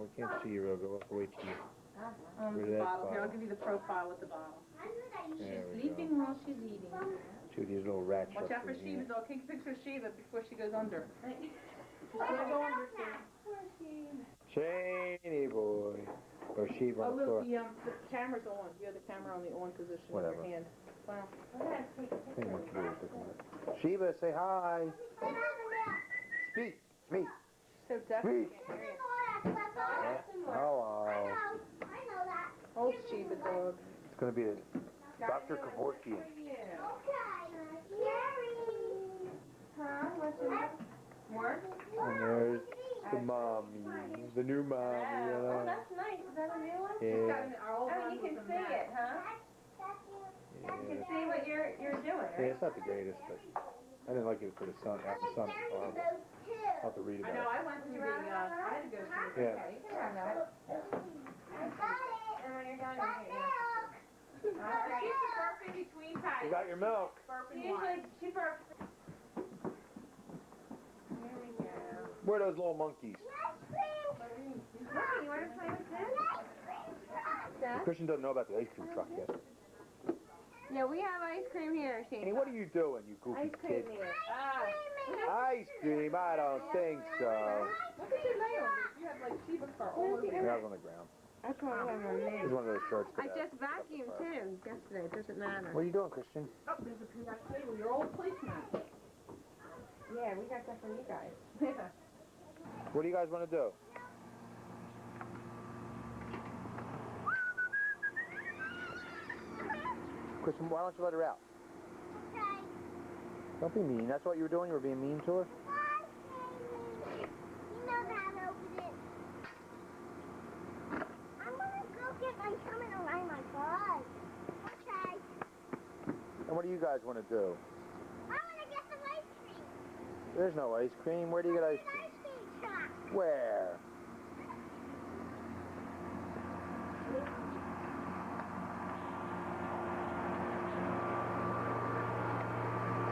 We can't see you real good. We'll have to wait till you. The bottle. Here, I'll give you the profile with the bottle. She's sleeping while she's eating. Two of these little rats. Watch out for Shiva, though. Take a picture of Shiva before she goes under. She's gonna go under soon. Shiny boy. Or Shiva on the floor. The camera's on. You have the camera on the on position with your hand. Wow. Shiva, say hi. Speak. Speak. So definitely. Hello. Old Shiva dog. It's going to be Dr. Kevorkian. And there's the mommy, the new mommy. Oh, that's nice. Is that a new one? Yeah. Oh, you can see it, huh? You can see what you're doing, right? Yeah, it's not the greatest, but I didn't like it for the sun. After the sun, I'll have to read about it. I know, I went through I had to go through Yeah. Okay, you can run that. And when you're done, She's burping between times. You got your milk. she burps. Here we go. Where are those little monkeys? Look, you want to play with this? Christian doesn't know about the ice cream truck yet. Yeah, we have ice cream here, Shane. Hey, what are you doing, you goofy Ice cream kid? here. Ice cream? I don't think so. What did you lay on? You had like Shiva fur all over Yeah, I was on the ground. That's what I have on It's there. one of those shirts. I just vacuumed too yesterday. It doesn't matter. What are you doing, Christian? Oh, there's a periodic table. Your old placemat. Yeah, we got that from you guys. What do you guys want to do? Christian, why don't you let her out? Okay. Don't be mean. That's what you were doing? You were being mean to her? You know how to open it. I'm gonna go get my thumb and around my bug. Okay. And what do you guys want to do? I wanna get some ice cream. There's no ice cream. Where do you get ice cream? Ice cream truck. Where?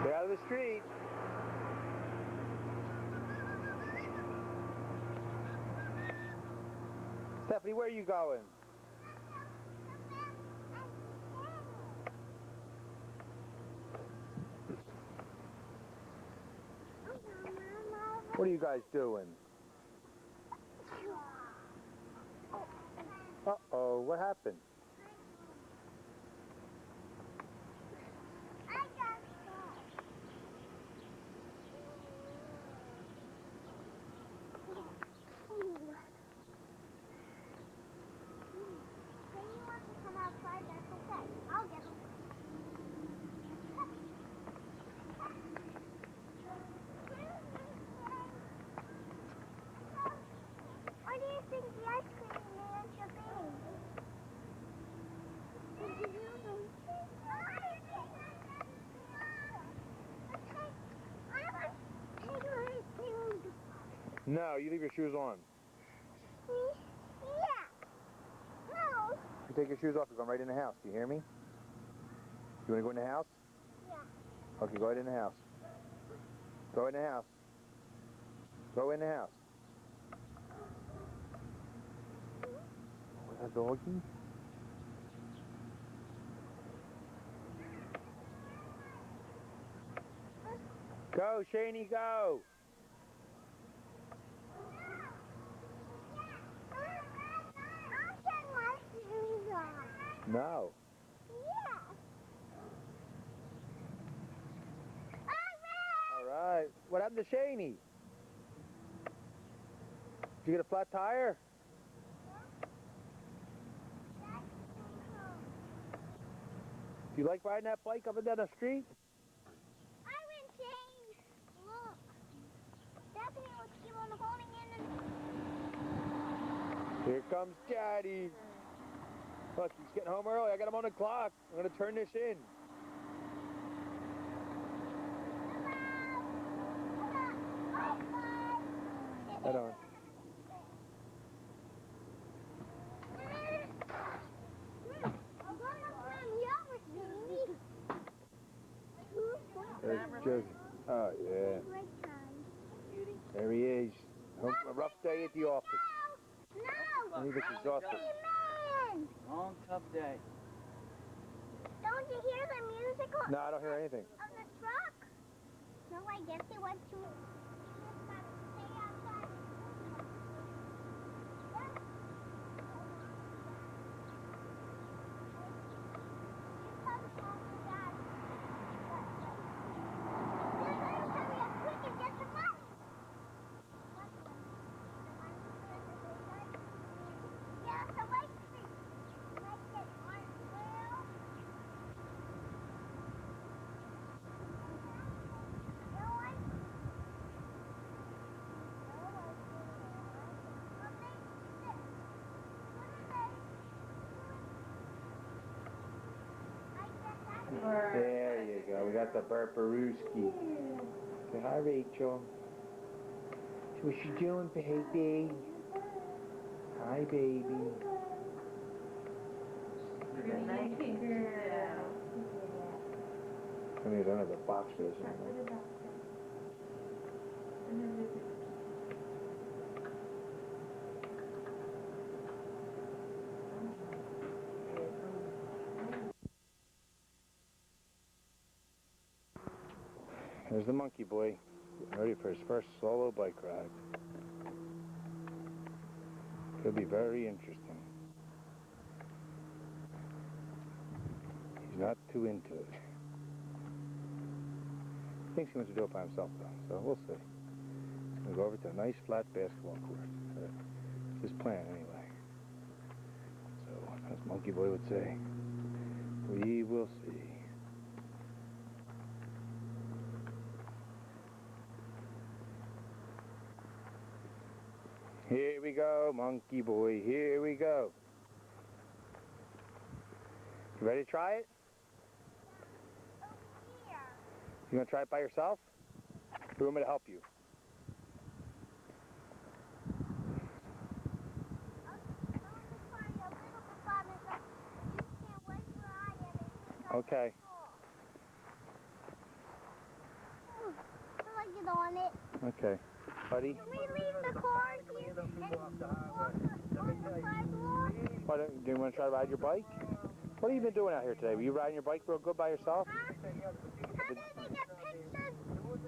Get out of the street. Stephanie, where are you going? What are you guys doing? Uh-oh, what happened? I got stuck. When you want to come outside, that's okay. I'll get them. What do you think the ice cream man should be? No, you leave your shoes on. Yeah. No. You take your shoes off, you're going right in the house. Do you hear me? You want to go in the house? Yeah. Okay, go right in the house. Go in the house. Go in the house. Oh, that doggy? Go, Shani, go! I'll get my shoes on. No. Yeah. All right. What happened to Shani? Did you get a flat tire? Do you like riding that bike up and down the street? I went Jane. Look. Stephanie was keep on holding in and... Here comes Daddy. Look, he's getting home early. I got him on the clock. I'm going to turn this in. Head on. There's Josie. Oh, yeah. There he is. Home from a rough day at the office. No! He was exhausted. Hey, man! Long, tough day. Don't you hear the music of No, I don't hear anything. the truck? No, I guess he went to... He just got to stay outside. Yeah. You tell me, Mom and Dad. You're going to tell me how quick and get the money. What's the money? Yeah, so wait. Let's get one wheel. No, I... There you go. We got the burparooski. Say hi, Rachel. What you doing, baby? Hi, baby. Good night, girl. I mean, I don't have a box for this anymore. There's the monkey boy, getting ready for his first solo bike ride. Could be very interesting. He's not too into it. He thinks he wants to do it by himself, though, so we'll see. He's going to go over to a nice flat basketball court. It's his plan, anyway. So, as Monkey Boy would say, we will see. Here we go, Monkey Boy, here we go. You ready to try it? You gonna try it by yourself? Or you want me to help you? Okay. I like it on it. Okay. Buddy? Can we leave the car here and walk the sidewalk? Do you want to try to ride your bike? What have you been doing out here today? Were you riding your bike real good by yourself? How did they get pictures?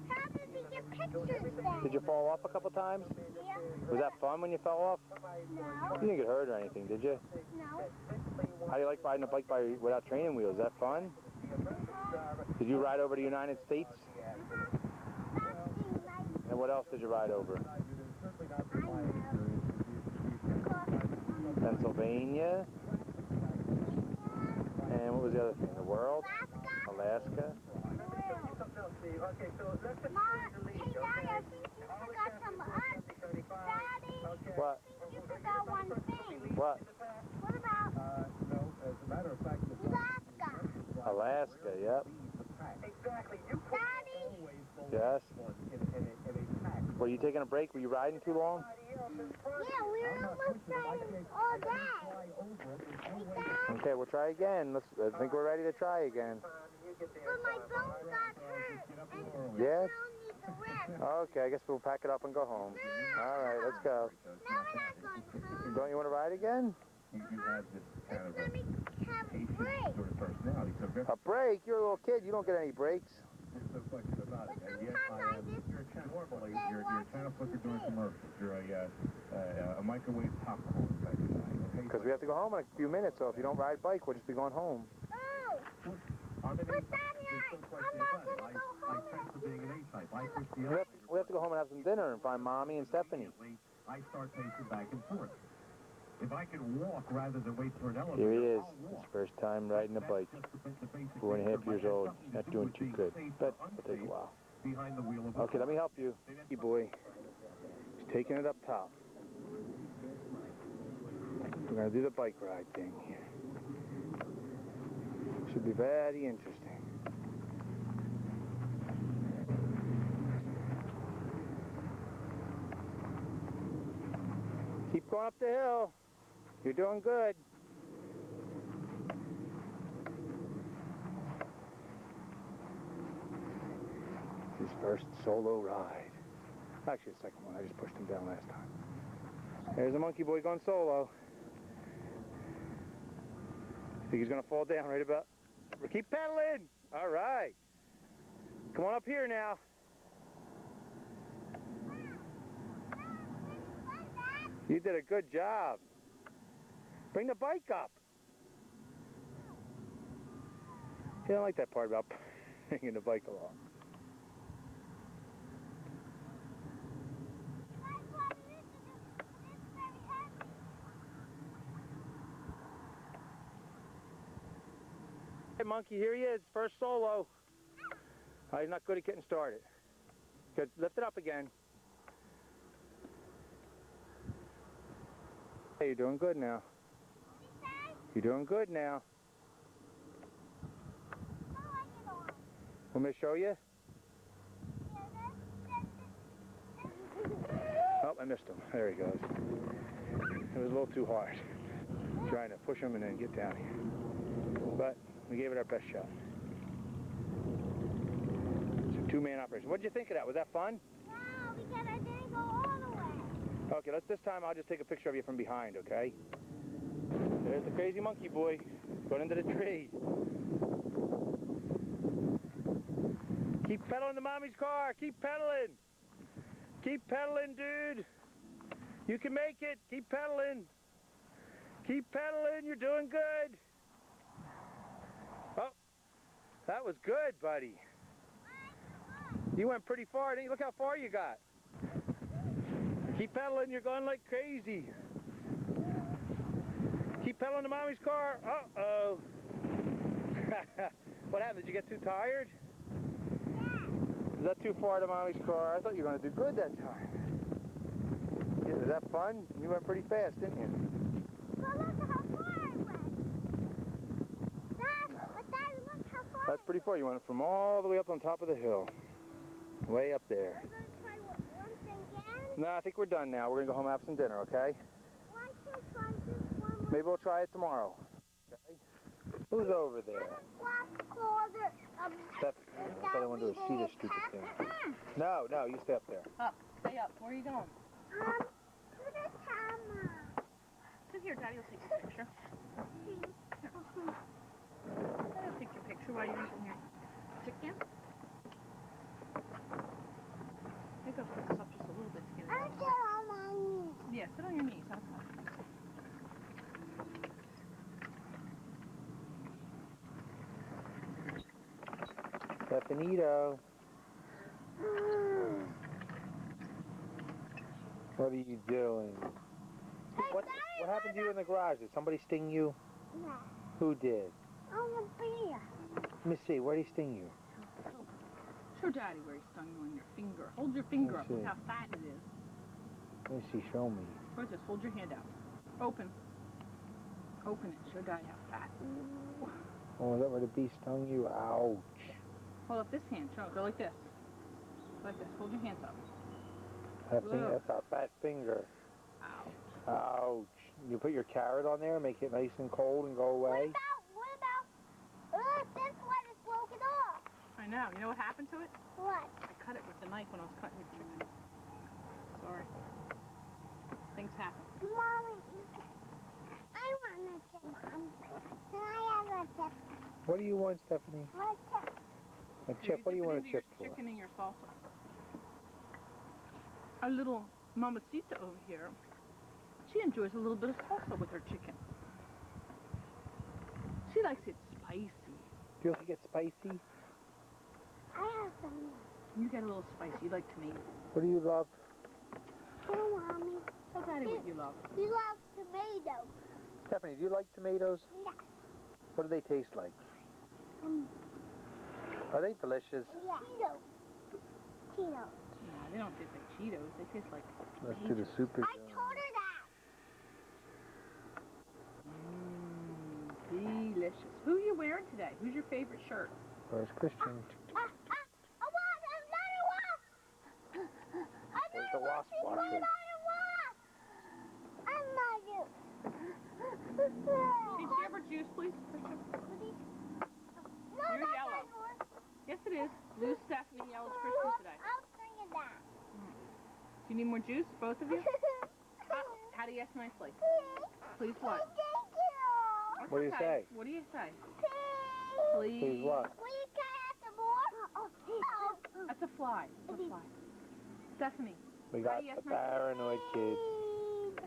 How did they get pictures then? Did you fall off a couple times? Yeah. Was that fun when you fell off? No. You didn't get hurt or anything, did you? No. How do you like riding a bike without training wheels? Is that fun? Did you ride over the United States? And what else did you ride over? Pennsylvania. And what was the other thing? The world? Alaska. Hey, Daddy, I think you forgot some Daddy, What? I think you forgot one thing. What? What about Alaska? Alaska, yep. Daddy? Yes. Were you taking a break? Were you riding too long? Yeah, we were almost riding all day. Hey, Dad, Okay, we'll try again. I think we're ready to try again. but my bone got hurt, and Yes? we need to rest. Okay, I guess we'll pack it up and go home. All right, let's go. No, we're not going home. Don't you want to ride again? Let's let me have a break. A break? You're a little kid. You don't get any breaks. But sometimes I just You're a microwave popcorn type of guy. Because we have to go home in a few minutes, so if you don't ride bike, we'll just be going home. Oh! But Daddy, I'm not going to go home. We have to go home and have some dinner and find Mommy and Stephanie. I start pacing back and forth. If I can walk rather than wait for an elevator, Here he is. His first time riding a bike. 4.5 years old. Not doing too good, but it'll take a while. behind the wheel of Okay, let me help you. Hey, boy. He's taking it up top. We're going to do the bike ride thing here. Should be very interesting. Keep going up the hill. You're doing good. His first solo ride. Actually, the second one. I just pushed him down last time. There's the monkey boy going solo. Think he's gonna fall down right about? Keep pedaling. All right. Come on up here now. You did a good job. Bring the bike up. You don't like that part about bringing the bike along. Hey, monkey, here he is. First solo. Oh, he's not good at getting started. Good. Lift it up again. Hey, you're doing good now. You're doing good now. Want me to show you? Oh, I missed him. There he goes. It was a little too hard. Trying to push him and then get down here. But we gave it our best shot. It's a two-man operation. What did you think of that? Was that fun? No, because I didn't go all the way. Okay, this time I'll just take a picture of you from behind, okay? There's the crazy monkey boy going into the tree. Keep pedaling to mommy's car. Keep pedaling. Keep pedaling, dude. You can make it. Keep pedaling. Keep pedaling. You're doing good. Oh, that was good, buddy. You went pretty far, didn't you? Look how far you got. Keep pedaling. You're going like crazy. Keep pedaling to mommy's car. Uh-oh. What happened? Did you get too tired? Is that too far to mommy's car? I thought you were going to do good that time. Yeah, was that fun? You went pretty fast, didn't you? Well, look how far I went. Dad, look how far. That's pretty far. You went from all the way up on top of the hill. Way up there. We're going to try one thing again? No, I think we're done now. We're going to go home and have some dinner, okay? Why can't I try this one more? Maybe we'll try it tomorrow. Okay? Who's over there? Stephanie. I thought I wanted to see this stupid thing. No, you stay up there. Up. Stay up. Where are you going? To the camera. Sit here, Daddy will take your picture. I'll take your picture while you're eating your chicken. Maybe I'll put this up just a little bit to get it I'll out. sit on my knees. Yeah, sit on your knees. That's fine. Stephanito. What are you doing? What happened to you in the garage? Did somebody sting you? Yeah. Who did? On the beer. Let me see. Where did he sting you? Show Daddy where he stung you on your finger. Hold your finger up. Let me Look see. how fat it is. Let me see. Show me. Or just hold your hand out. Open. Open it. Show Daddy how fat. Oh, is that where the bee stung you? Ouch. Hold up this hand. Show. Go like this. Like this. Hold your hands up. That's a fat finger. Ouch. Ouch. You put your carrot on there, make it nice and cold and go away? What about, this one is broken off. I know. You know what happened to it? What? I cut it with the knife when I was cutting your chicken. Sorry. Things happen. Mommy, I want a chip. Can I have a chip? What do you want, Stephanie? What chip? A chip? What do you want a Dip it into chip your for? chicken and your salsa. Our little mamacita over here, she enjoys a little bit of salsa with her chicken. She likes it spicy. Do you like it spicy? I have some. You get a little spicy. You like tomato. What do you love? Oh, Mommy. Tell Daddy what you love. You love tomatoes. Stephanie, do you like tomatoes? Yes. What do they taste like? Are they delicious? Yeah. Cheetos. No, they don't taste like Cheetos. They taste like... Let's do the super. I told her that. Delicious. Who are you wearing today? Who's your favorite shirt? Where's Christian? A wasp! Another wasp! Where's the wasp watcher? Another wasp! Another. Did you ever juice, please, Christian? No, You're that's yellow. not yours. Yes, it is. Blue's Stephanie, yellow's Christian today. I'll bring it down. Do you need more juice, both of you? How do you ask nicely? Please what? Thank you. What do you say? What do you say? Please. Please what? Will you catch the more? That's a fly. It's a fly. Stephanie, We got yes, the ma'am? paranoid kids.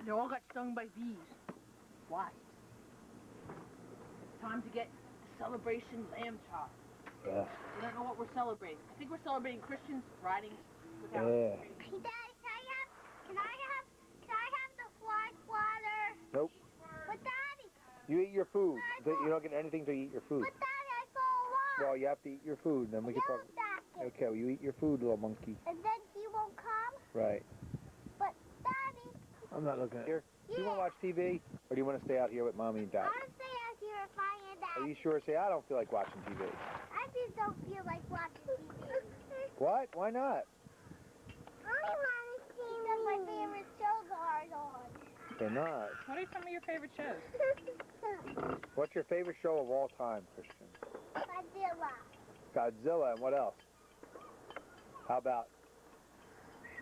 they all got stung by bees. Why? Time to get the celebration lamb chop. Yeah. We don't know what we're celebrating. I think we're celebrating Christians riding without. Yeah. Daddy, can I have the fly swatter? Nope. But Daddy, You eat your food. You don't get anything to eat your food. but Daddy, I saw a lot. Well, you have to eat your food, then we can talk. Okay, well, you eat your food, little monkey. And then he won't come. Right. But Daddy, I'm not looking at here. Do you want to watch TV, or do you want to stay out here with Mommy and Dad? I want to stay out here if I and Dad. Are you sure? Say, I don't feel like watching TV. I just don't feel like watching TV. What? Why not? I want to see because my favorite shows are on. They're not. What are some of your favorite shows? What's your favorite show of all time, Christian? Godzilla. Godzilla, and what else? How about?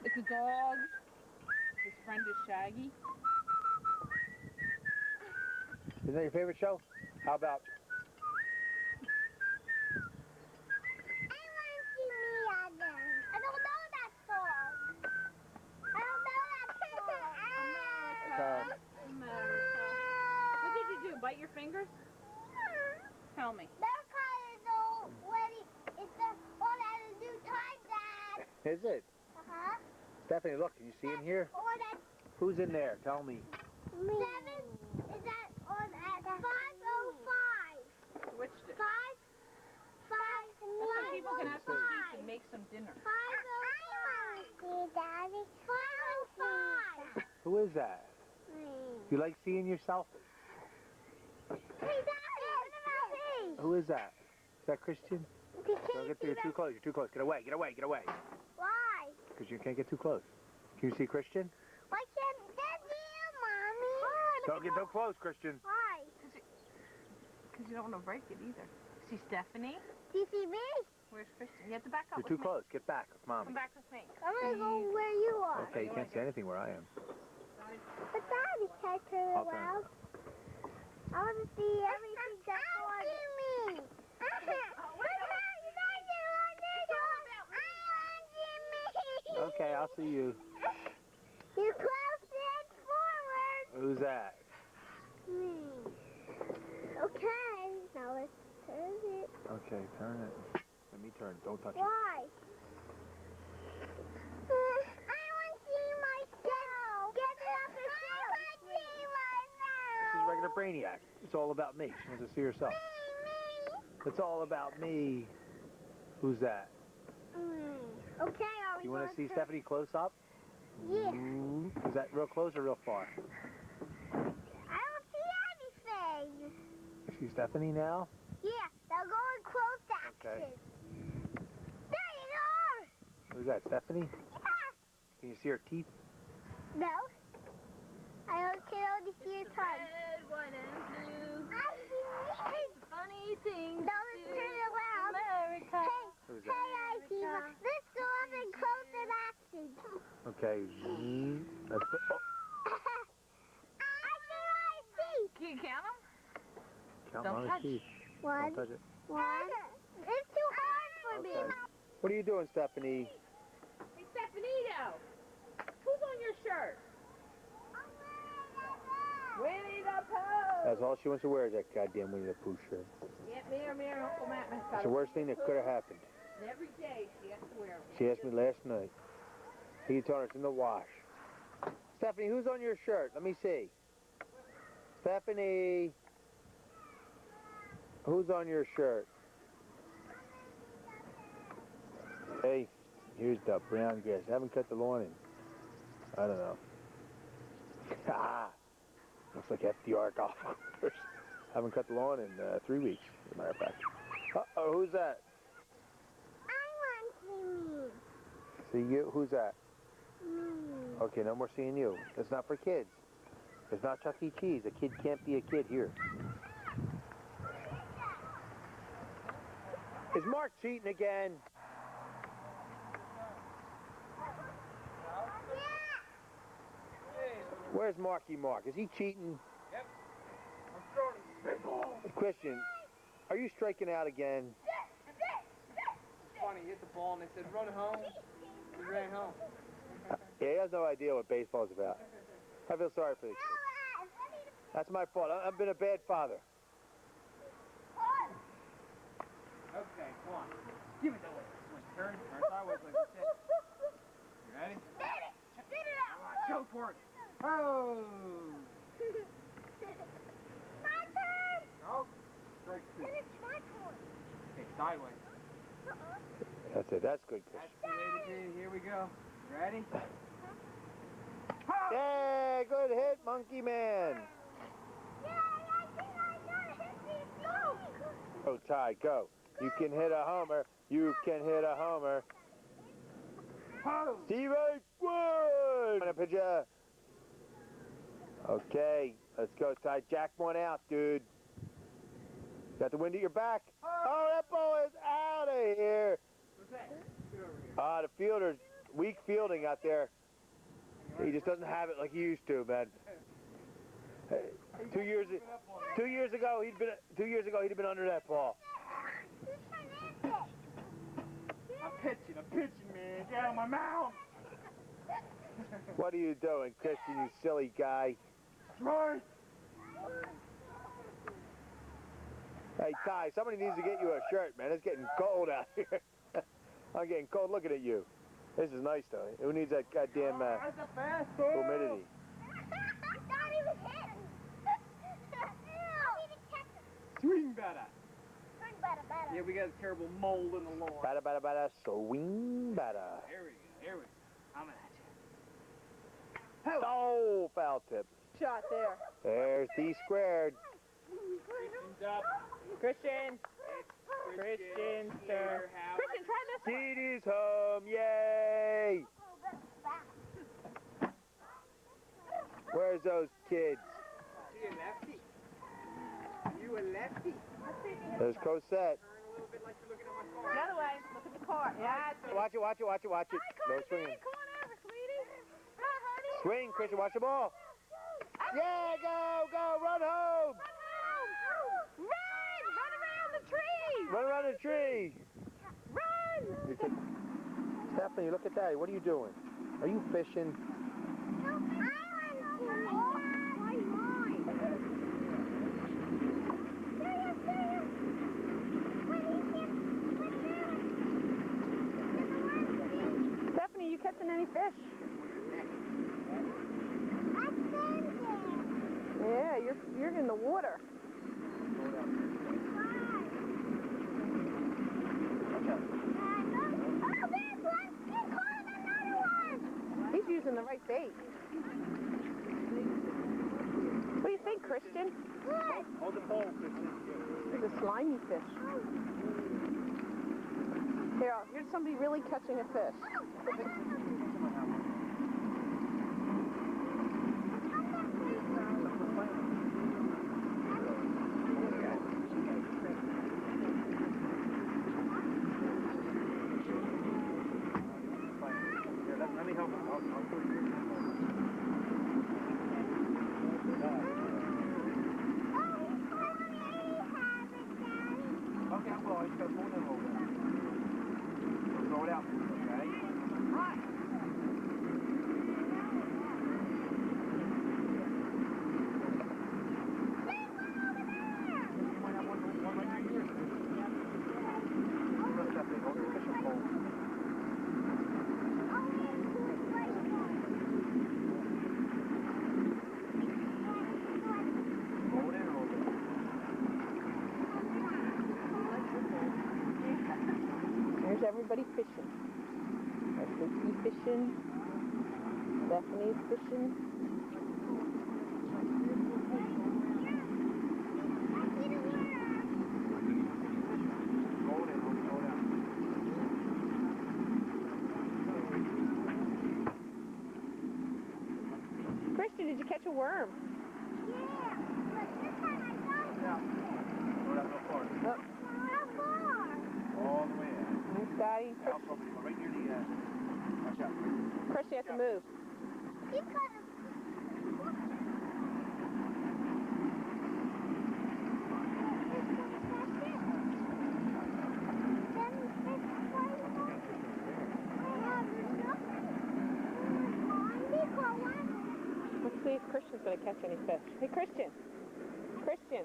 It's a dog. His friend is Shaggy. Isn't that your favorite show? How about? I want to see Mia again. I don't know that song. I don't know that song. America. What did you do? Bite your fingers? Tell me. America is already, it's the one that is new time, Dad. Is it? Uh-huh. Stephanie, look, can you see in here? Or that Who's in there? Tell me. 7 is that on at 5:05. Switched it. 5. So people can have some peace and make some dinner. 5:05. I want to see Daddy. 5:05. Who is that? You like seeing yourself? Hey, Daddy, what about me? Who is that? Is that Christian? Don't get there. You're too close. You're too close. Get away. Get away. Get away. Why? Because you can't get too close. Can you see Christian? Why can't that be you, Mommy? Don't get too close, Christian. Why? Because you don't want to break it either. See Stephanie? Do you see me? Where's Christian? You have to back up You're too with me. close. Get back with Mommy. Come back with me. I'm gonna go where you are. Okay, you can't see anything where I am. But Daddy, can I turn I'll turn around? I want to see everything that's on. See me. Okay, I'll see you. You close it forward. Who's that? Me. Okay, now let's turn it. Okay, turn it. Let me turn. Don't touch it. Why? I want to see myself. Get it up and show. I want to see myself. This is regular Brainiac. It's all about me. She wants to see herself. Me. It's all about me. Who's that? Okay, are we You want going to see Stephanie close up? Yeah. Ooh. Is that real close or real far? I don't see anything. You see Stephanie now? Yeah, now go and close the action. Okay. There you are. Who's that, Stephanie? Yeah. Can you see her teeth? No. I can only see your tongue. Red, white, and blue. I see it. Funny things. Now let's turn it around. America. Who's Hey, that? Itiva. Let's go up and close the action. Okay. Let's put, oh, I see. Can you count them? count Don't Mommy's touch. teeth. One. Don't touch it. One. It's too hard for me. Okay. What are you doing, Stephanie? Hey, Stephanito. Who's on your shirt? Winnie the Pooh. That's all she wants to wear is that goddamn Winnie the Pooh shirt. Yeah, me and Uncle Matt has got It's the worst thing that could have happened. And every day she has to wear them. She asked me last night. He told her it's in the wash. Stephanie, who's on your shirt? Let me see. Stephanie. Who's on your shirt? Hey, here's the brown grass. I haven't cut the lawn in. I don't know. Ah, looks like FDR golf course. Haven't cut the lawn in 3 weeks, as a matter of fact. Uh-oh, who's that? I want to See you? Who's that? see me. Okay, no more seeing you. It's not for kids. It's not Chuck E. Cheese. A kid can't be a kid here. Is Mark cheating again? Where's Marky Mark? Is he cheating? Yep. I'm throwing Christian, are you striking out again? It's funny, he hit the ball and they said, run home. He ran home. Yeah, he has no idea what baseball's about. I feel sorry for the kid. That's my fault. I've been a bad father. Okay, come on. Give it away. Turn sideways like this. You ready? Come on, go for it. Oh! My turn! No. Strike two. Then it's my turn. Okay, sideways. That's it. That's good, Christian. That's the way to do it. Here we go. Ready? Yeah, good hit, Monkey Man. Yeah, I think I got it. Go! Go, Ty, go. You can hit a homer. You can hit a homer. Steve Wood! Pitcher. Okay, let's go, Ty. Jack one out, dude. Got the wind at your back. Oh, that ball is out of here. What's that? Get over here. The fielder's weak fielding out there. He just doesn't have it like he used to, man. Hey, 2 years ago, he'd been under that ball. I'm pitching, man. Get out of my mouth. What are you doing, Christian, you silly guy? Right. Hey, Ty, somebody needs to get you a shirt, man. It's getting cold out here. I'm getting cold looking at you. This is nice, though. Who needs that goddamn That's a fastball. humidity? Not even hit. Swing better. Better. Yeah, we got a terrible mold in the lawn. Bada, bada, bada, swing, bada. Here we go. Coming at you. Oh, foul tip. Shot there. There's D squared. Christian's up. Christian. Christian, sir. Christian, try this one. Dee Dee's home, yay! Where's those kids? You a lefty? You a lefty? There's Cosette. Turn a little bit like you're looking at my car. The other way. Look at the car. Yeah, that's Watch it. No swinging. Come on over, sweetie. Come on, honey. Swing, Christian, watch the ball. Yeah, go, run home. Run! Run around the tree! Run around the tree. Run! Stephanie, look at that. What are you doing? Are you fishing? Stephanie, you catching any fish? Yeah, you're in the water. He's using the right bait. What do you think, Christian? Hold the pole, Christian. There's a slimy fish. Here's somebody really catching a fish. Let me help him. I'll put it in. Okay, well, I just got to pull it in a little bit. Throw it out, okay? You might have one right here. Press that thing. Hold the fishing pole. Hold it in a little bit. There's everybody fishing. There's Vicky fishing. Stephanie's fishing. Hold it, hold it out. Christian, did you catch a worm? Yeah. Throw it out no farther. Oh, All the way out. there's Daddy. Out probably, right near the watch out. Christian, you have to move. catch any fish. Hey, Christian. Christian.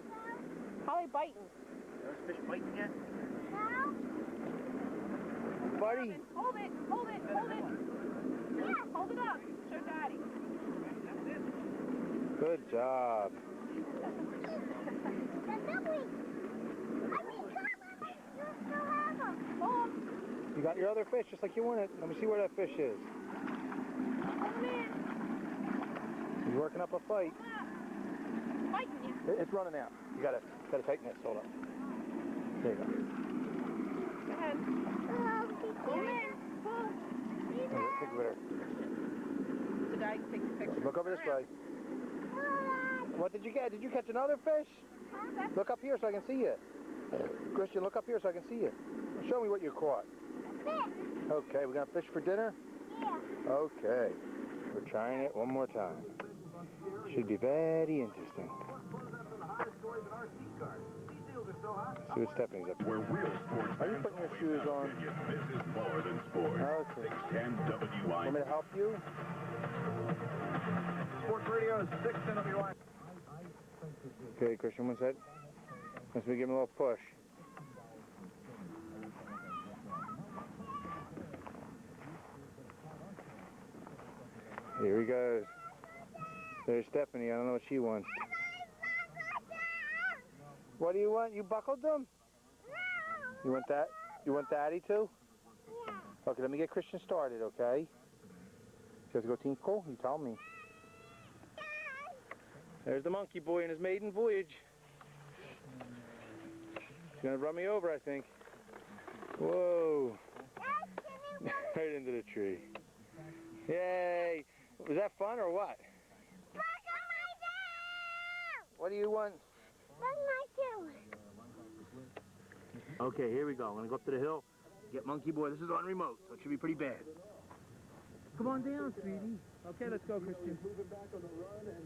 How are they biting? Those fish biting yet? No? Buddy. Hold it. Hold it. Hold it. Yeah, hold it up. Show Daddy. Good job. You got your other fish just like you wanted. Let me see where that fish is. He's working up a fight. Biting you. It's running out. You gotta tighten this. Hold up. There you go. Go ahead. Pull in. Pull. Take it with her. So Daddy can take the picture. Look over this way. What did you get? Did you catch another fish? Look up here so I can see you. Christian, look up here so I can see you. Show me what you caught. Okay, we're gonna fish for dinner? Yeah. Okay. We're trying it one more time. Should be very interesting. See what Stephanie's up to. Where real sports Are you putting your shoes on? This is more than sports. Okay. 610 WI. Want me to help you? Sports Radio is 610 WI. Okay, Christian, one sec. Let's give him a little push. Here he goes. There's Stephanie. I don't know what she wants. What do you want? You buckled them? You want that? You want Daddy too? Okay, let me get Christian started, okay? You have to go tinkle? You tell me. There's the monkey boy in his maiden voyage. He's gonna run me over, I think. Whoa. Right into the tree. Yay. Was that fun or what? What do you want? Okay, here we go. I'm gonna go up to the hill, get monkey boy. This is on remote, so it should be pretty bad. Come on down, sweetie. Okay, let's go, Christian. Moving back on the run, and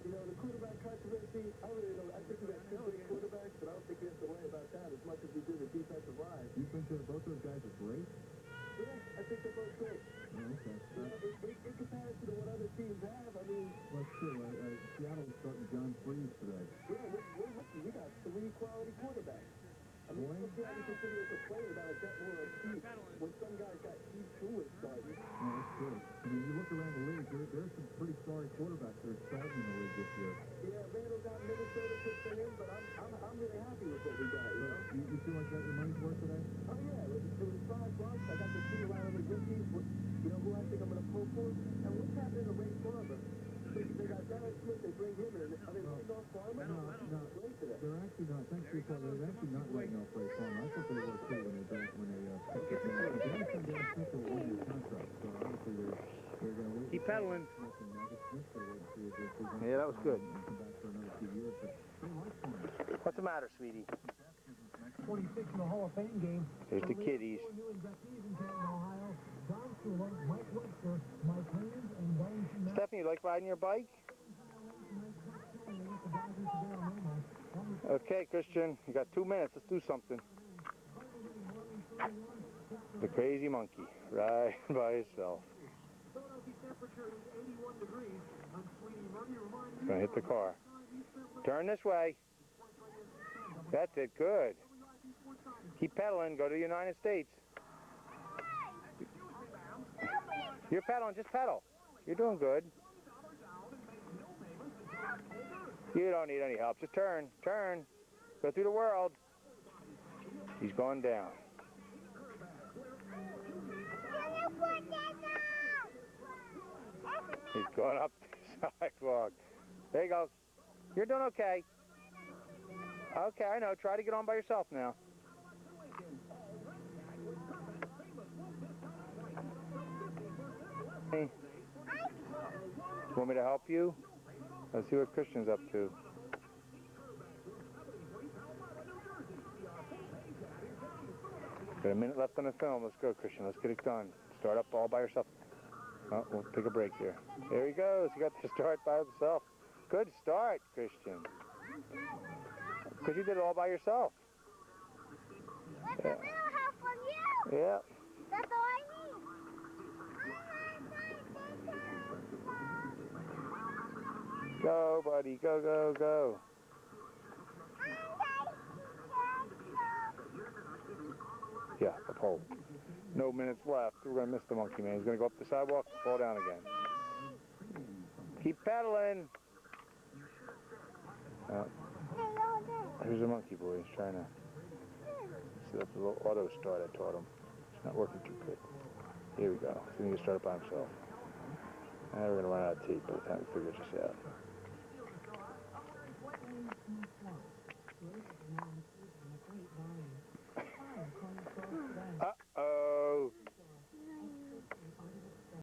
you know the quarterback controversy. I really don't. I think we got two great quarterbacks, but I don't think we have to worry about that as much as we do the defensive line. You think that both those guys are great? Yeah, I think they're both great. Oh, okay. You know, in comparison to what other teams have, I mean. Well, it's true. Seattle's starting John Freeze today. Yeah, we're lucky. We got three quality quarterbacks. I mean, let's see how we continue to complain about a bet more of Keith when some guys got Keith Truitt starting. No, that's true. I mean, you look around the league, there's some pretty sorry quarterbacks that are starting in the league this year. Yeah, Randall got Minnesota picked for him, but I'm really happy with what we got, you know? You feel like you got your money's worth today? Oh, yeah, it was $5. I got to see a lot of the rookies, you know, who I think I'm going to pull for. And what's happening to Ray Farmer? They got Dennis Smith, they bring him in. Are they letting off Farmer? No. Great today. They're actually not. Thanks for your call. They're actually not letting off Ray Farmer. I thought they were too when they picked up Dennis and Dennis Smith will win his contract. So obviously they're going to wait. Keep pedaling. Yeah, Yeah, that was good. Come back for another few years, but they like Farmer. What's the matter, sweetie? 26 in the Hall of Fame game. There's the kiddies. Four new inductees in Canton, Ohio. Don Shula, Mike Webster, Mike Haynes, and Darren. Stephanie, you like riding your bike? Okay, Christian, you got 2 minutes. Let's do something. The crazy monkey, right by himself. Gonna hit the car. Turn this way. That's it, good. Keep pedaling, go to the United States. You're pedaling, just pedal. You're doing good. You don't need any help, just turn, turn. Go through the world. He's going down. He's going up the sidewalk. There he goes. You're doing okay. Okay, I know. Try to get on by yourself now. Hey. Want me to help you? Let's see what Christian's up to. Got a minute left on the film. Let's go, Christian. Let's get it done. Start up all by yourself. Oh, we'll take a break here. There he goes. He got to start by himself. Good start, Christian. Because you did it all by yourself. With a little help from you. Yeah. That's all I need. Go, buddy. Go, go, go. Yeah, the pole. No minutes left. We're going to miss the monkey, man. He's going to go up the sidewalk and fall down again. Keep pedaling. Here's a monkey boy. He's trying to set up the little auto start I taught him. It's not working too good. Here we go. So he can start it by himself. Now we're going to run out of tape by the time we figure this out. Well, this is a non-season, a great volume.